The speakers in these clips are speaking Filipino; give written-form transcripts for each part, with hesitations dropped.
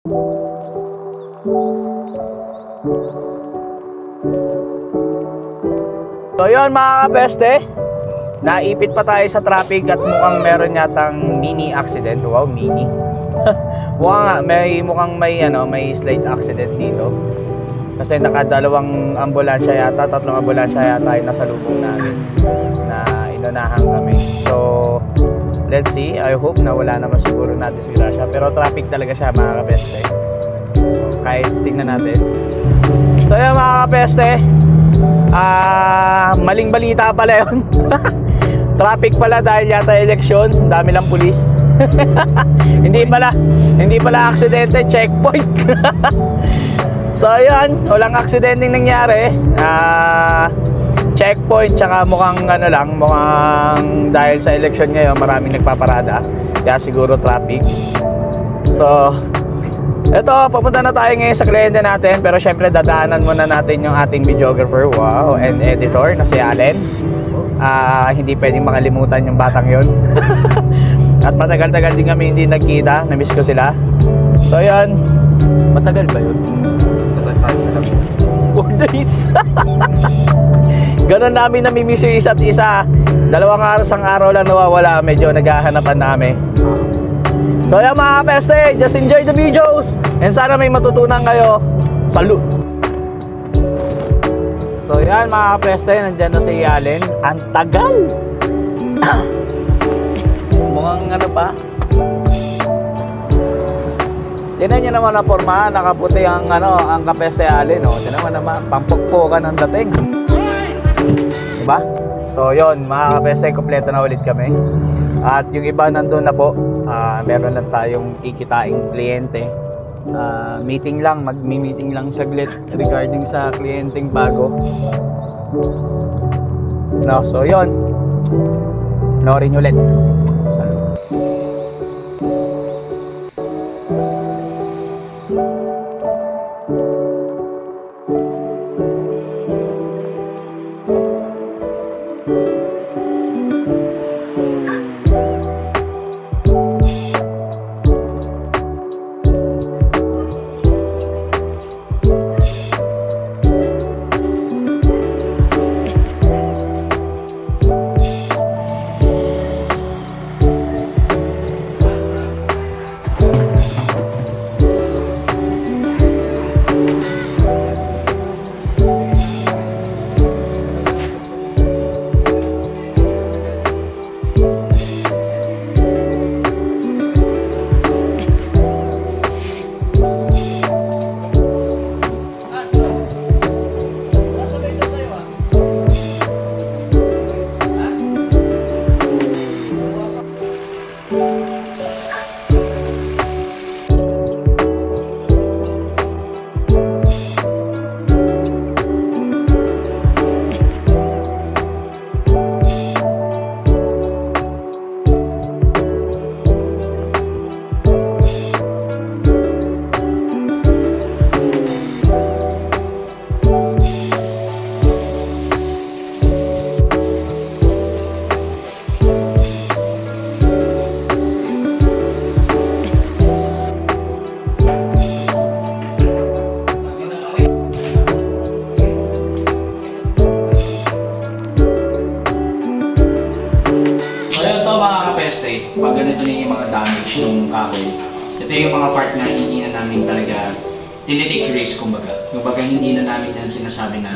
So yun mga kapeste, naipit pa tayo sa traffic at mukhang meron yatang mini accident. Wow, mini. Mukhang may slight accident dito. Kasi nakadalawang ambulansya yata, tatlong ambulansya yata yung nasalubong namin na inunahan kami. So let's see, I hope na wala naman siguro na disgrasya. Pero traffic talaga siya mga kapeste. Kahit tingnan natin. So yun mga kapeste, maling balita pala yun. Traffic pala dahil yata eleksyon, dami lang pulis. hindi pala aksidente, checkpoint. So ayan, walang aksidenteng nangyari. Checkpoint, tsaka mukhang dahil sa eleksyon ngayon maraming nagpaparada, kaya siguro traffic. So eto, papunta na tayo ngayon sa kliyente natin. Pero syempre dadaanan muna natin yung ating videographer, wow, and editor na si Allen. Hindi pwedeng makalimutan yung batang yon. At matagal-tagal din kami hindi nagkita, namiss ko sila. So yan, matagal ba yun? Matagal tayo sa lang 4 days. Ganon namin namimiss yung isa't isa. 2 araw lang nawawala, medyo naghahanapan namin. So yan mga kapeste, just enjoy the videos and sana may matutunan kayo. Salute! So yan mga kapeste, nandyan na si Allen. Ang tagal! Mukhang pa. Tinan nyo naman na forma, nakaputi ang kapeste Allen. Tinan naman, pampukpukan ang dating. Diba? So yun mga kapeste, kompleto na ulit kami. At yung iba nandun na po. Meron lang tayong kikitaing kliyente. Mag-meeting lang saglit regarding sa kliyenteng bago. So yun, norin ulit. Salud. Pag ganito na yung mga damage ng kahoy, ito yung mga part na hindi na namin talaga tinitake risk, kumbaga. Kumbaga hindi na namin yan sinasabi na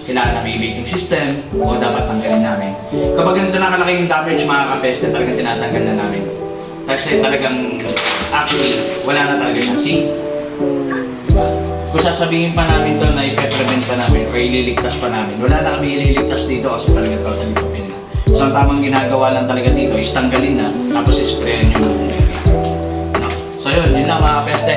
kailangan namin i-baking system o dapat tanggalin namin. Kapag ganito na kalaki yung damage mga kapeste, talagang tinatanggal na namin. Kasi talagang actually wala na talaga siyang sink. Diba? Kung sasabihin pa namin ito na i-prevent pa namin o ililigtas pa namin, wala na kami ililigtas dito kasi talagang totally open na. So ang tamang ginagawa lang talaga dito is tanggalin na, tapos isprayan yung mga area. No? So yun lang mga kapeste.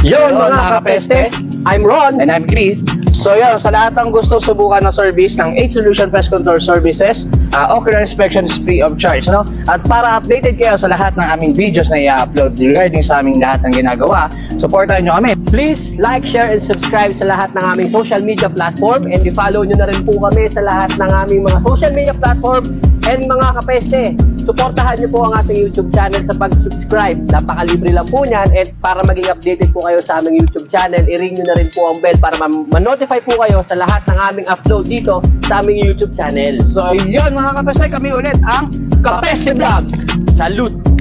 Yun mga kapeste, I'm Ron. And I'm Chris. So yun, sa lahat ng gusto subukan ng service ng H-Solution Pest Control Services, ocular inspection is free of charge, no? At para updated kayo sa lahat ng aming videos na i-upload regarding sa aming lahat ng ginagawa, supportan nyo kami. Please like, share, and subscribe sa lahat ng aming social media platform, and i-follow nyo na rin po kami sa lahat ng aming mga social media platform. And mga kapeste, suportahan nyo po ang ating YouTube channel sa pag-subscribe. Napakalibre lang po niyan, and para maging updated po kayo sa aming YouTube channel, i-ring nyo na rin po ang bell para ma-notify po kayo sa lahat ng aming upload dito sa aming YouTube channel. So yun mga kapeste, kami ulit ang Kapeste Vlog. Salute!